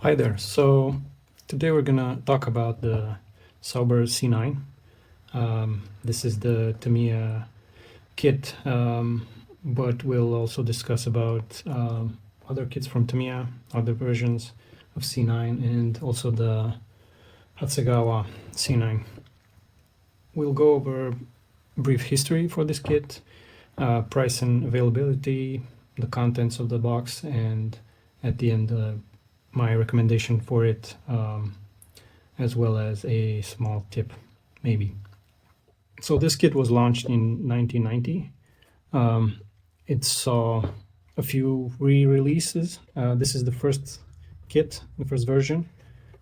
Hi there. So today we're gonna talk about the Sauber C9. This is the Tamiya kit, but we'll also discuss about other kits from Tamiya, other versions of C9, and also the Hasegawa C9. We'll go over brief history for this kit, price and availability, the contents of the box, and at the end my recommendation for it, as well as a small tip maybe. So this kit was launched in 1990. It saw a few re-releases. This is the first kit, the first version.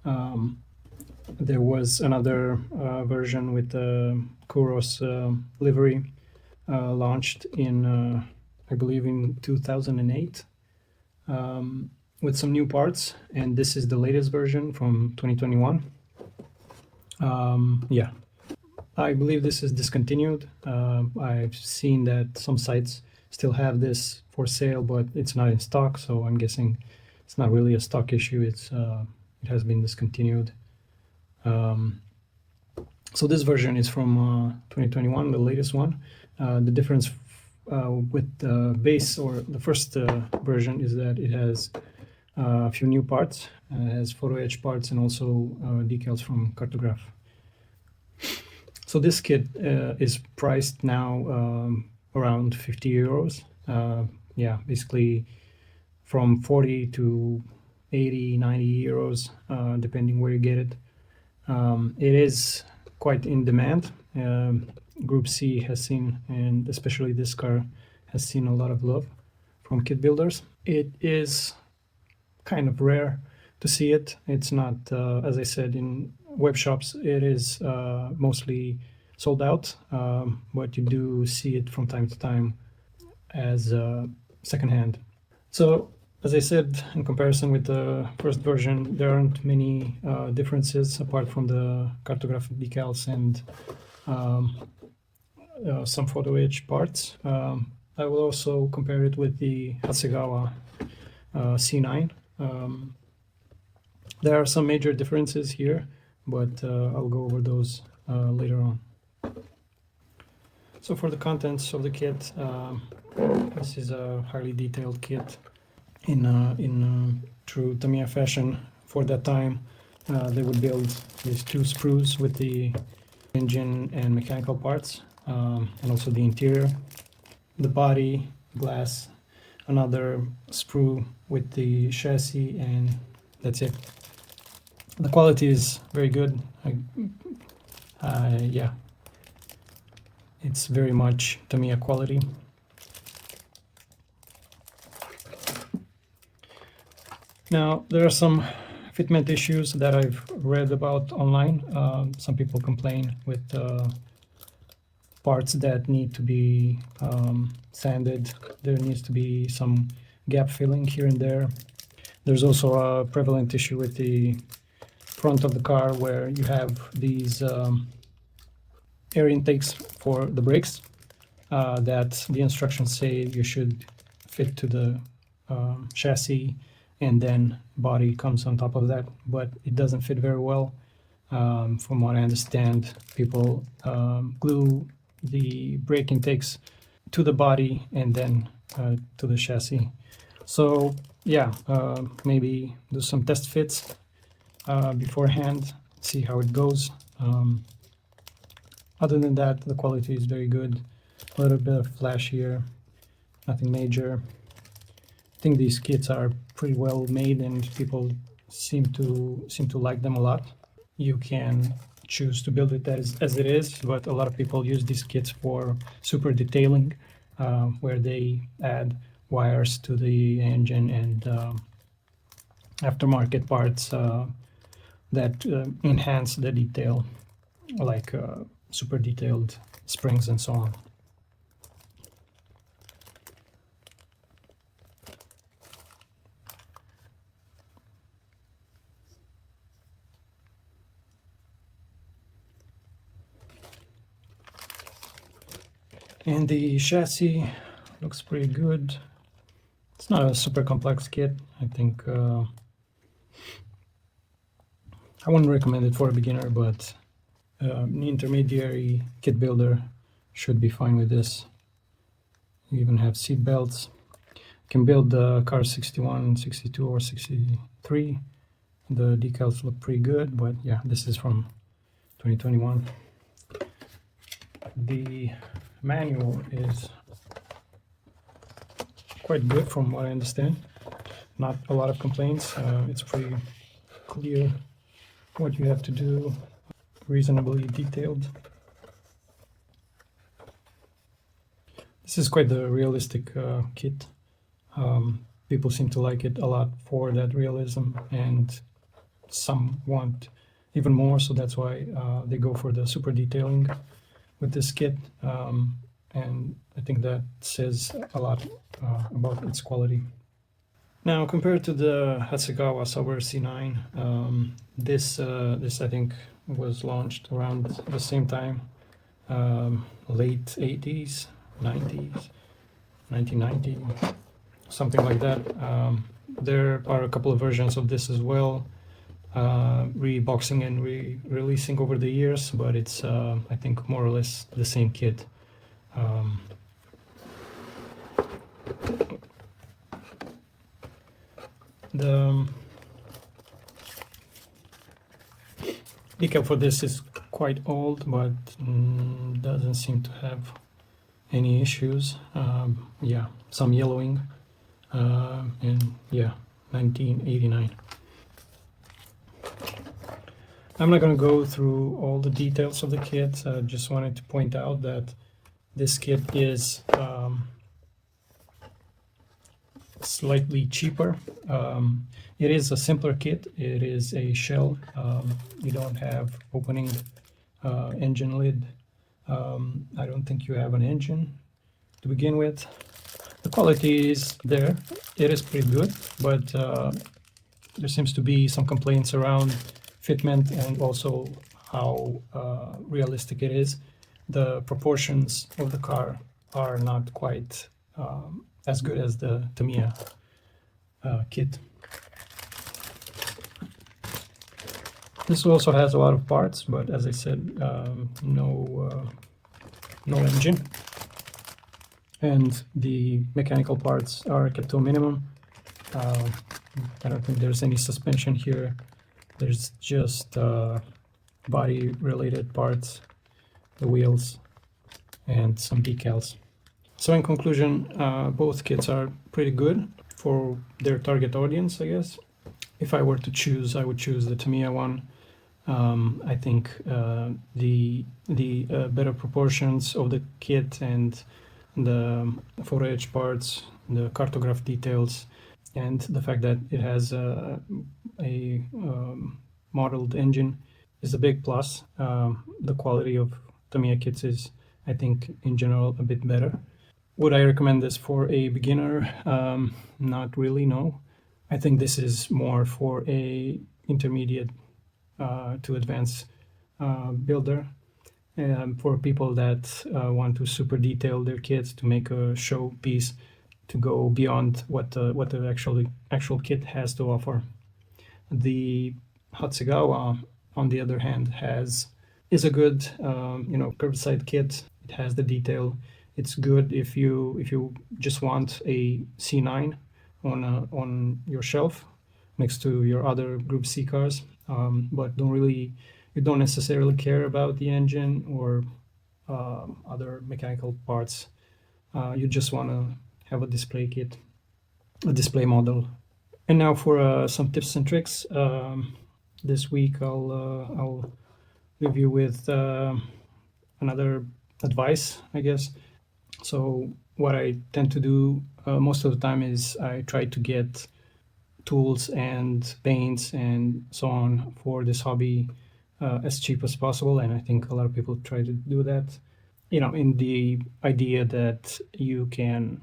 There was another version with the Kuros livery launched in, I believe, in 2008 with some new parts, and this is the latest version from 2021. Yeah, I believe this is discontinued. I've seen that some sites still have this for sale, but it's not in stock, so I'm guessing it's not really a stock issue. It has been discontinued. So this version is from 2021, the latest one. The difference with the base or the first version is that it has a few new parts. It has photo etch parts and also decals from Cartograph. So this kit is priced now around 50 euros. Yeah, basically from 40 to 80, 90 euros, depending where you get it. It is quite in demand. Group C has seen, and especially this car has seen, a lot of love from kit builders. It is kind of rare to see it. It's not, as I said, in web shops, it is mostly sold out, but you do see it from time to time as secondhand. So, as I said, in comparison with the first version, there aren't many differences apart from the cartographic decals and some photo etch parts. I will also compare it with the Hasegawa C9. There are some major differences here, but I'll go over those later on. So for the contents of the kit, this is a highly detailed kit in true Tamiya fashion. For that time, they would build these two sprues with the engine and mechanical parts, and also the interior, the body, glass, another sprue with the chassis, and that's it. The quality is very good. Yeah, it's very much Tamiya quality. Now, there are some fitment issues that I've read about online. Some people complain with parts that need to be sanded. There needs to be some gap filling here and there. There's also a prevalent issue with the front of the car where you have these air intakes for the brakes that the instructions say you should fit to the chassis, and then body comes on top of that, but it doesn't fit very well. From what I understand, people glue the brake intakes to the body and then to the chassis. So yeah, maybe do some test fits beforehand, see how it goes. Other than that, the quality is very good. A little bit of flash here, nothing major. I think these kits are pretty well made and people seem to like them a lot. You can choose to build it as it is, but a lot of people use these kits for super detailing, where they add wires to the engine and aftermarket parts that enhance the detail, like super detailed springs and so on. And the chassis looks pretty good. It's not a super complex kit. I think I wouldn't recommend it for a beginner, but an intermediary kit builder should be fine with this. You even have seat belts. You can build the car 61, 62, or 63. The decals look pretty good, but yeah, this is from 2021. The manual is quite good from what I understand. Not a lot of complaints. It's pretty clear what you have to do, reasonably detailed. This is quite the realistic kit. People seem to like it a lot for that realism, and some want even more, so that's why they go for the super detailing with this kit, and I think that says a lot about its quality. Now, compared to the Hasegawa Sauber C9, this I think was launched around the same time, late 80s, 90s, 1990, something like that. There are a couple of versions of this as well, reboxing and re-releasing over the years, but it's I think more or less the same kit. The decal for this is quite old, but doesn't seem to have any issues. Yeah, some yellowing, and yeah, 1989. I'm not going to go through all the details of the kit. Just wanted to point out that this kit is slightly cheaper. It is a simpler kit. It is a shell. You don't have opening engine lid. I don't think you have an engine to begin with. The quality is there. It is pretty good, but there seems to be some complaints around fitment and also how realistic it is. The proportions of the car are not quite as good as the Tamiya kit. This also has a lot of parts, but as I said, no engine, and the mechanical parts are kept to a minimum. I don't think there's any suspension here. There's just body related parts, the wheels, and some decals. So in conclusion, both kits are pretty good for their target audience, I guess. If I were to choose, I would choose the Tamiya one. I think the better proportions of the kit and the photo etch parts, the cartograph details, and the fact that it has a modeled engine is a big plus. The quality of Tamiya kits is, I think, in general a bit better. Would I recommend this for a beginner? Not really, no. I think this is more for a intermediate to advanced builder, for people that want to super detail their kits to make a show piece, to go beyond what the actual kit has to offer. The Hasegawa, on the other hand, is a good curbside kit. It has the detail. It's good if you just want a C9 on your shelf next to your other Group C cars, but you don't necessarily care about the engine or other mechanical parts. You just want to have a display kit, a display model. And now for some tips and tricks. This week I'll leave you with another advice, I guess. So what I tend to do most of the time is I try to get tools and paints and so on for this hobby as cheap as possible, and I think a lot of people try to do that, in the idea that you can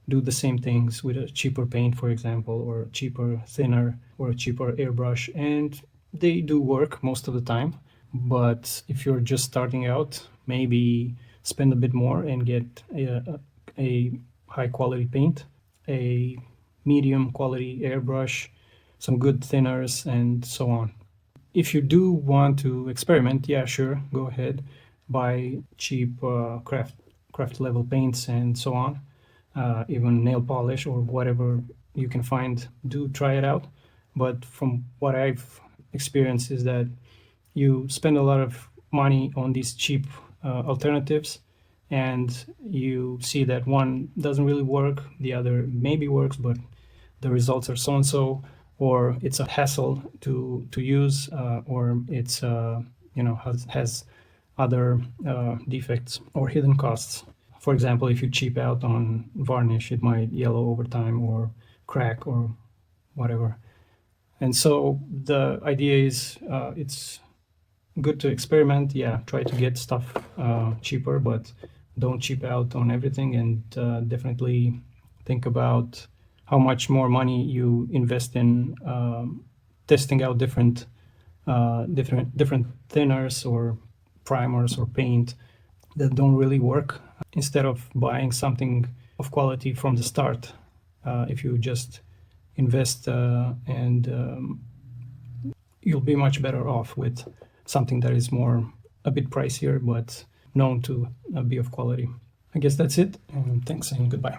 do the same things with a cheaper paint, for example, or a cheaper thinner or a cheaper airbrush, and they do work most of the time. But if you're just starting out, maybe spend a bit more and get a high quality paint, a medium quality airbrush, some good thinners, and so on. if you do want to experiment, yeah, sure, go ahead, buy cheap craft level paints and so on, even nail polish or whatever you can find. Do try it out. But from what I've experienced is that you spend a lot of money on these cheap alternatives, and you see that one doesn't really work, the other maybe works, but the results are so and so, or it's a hassle to use, or it's has other defects or hidden costs. For example, if you cheap out on varnish, it might yellow over time or crack or whatever. And so the idea is, it's good to experiment. Yeah, try to get stuff cheaper, but don't cheap out on everything. And definitely think about how much more money you invest in testing out different thinners or primers or paint that don't really work, instead of buying something of quality from the start. If you just invest, and you'll be much better off with something that is a bit pricier, but known to be of quality. I guess that's it, and thanks and goodbye.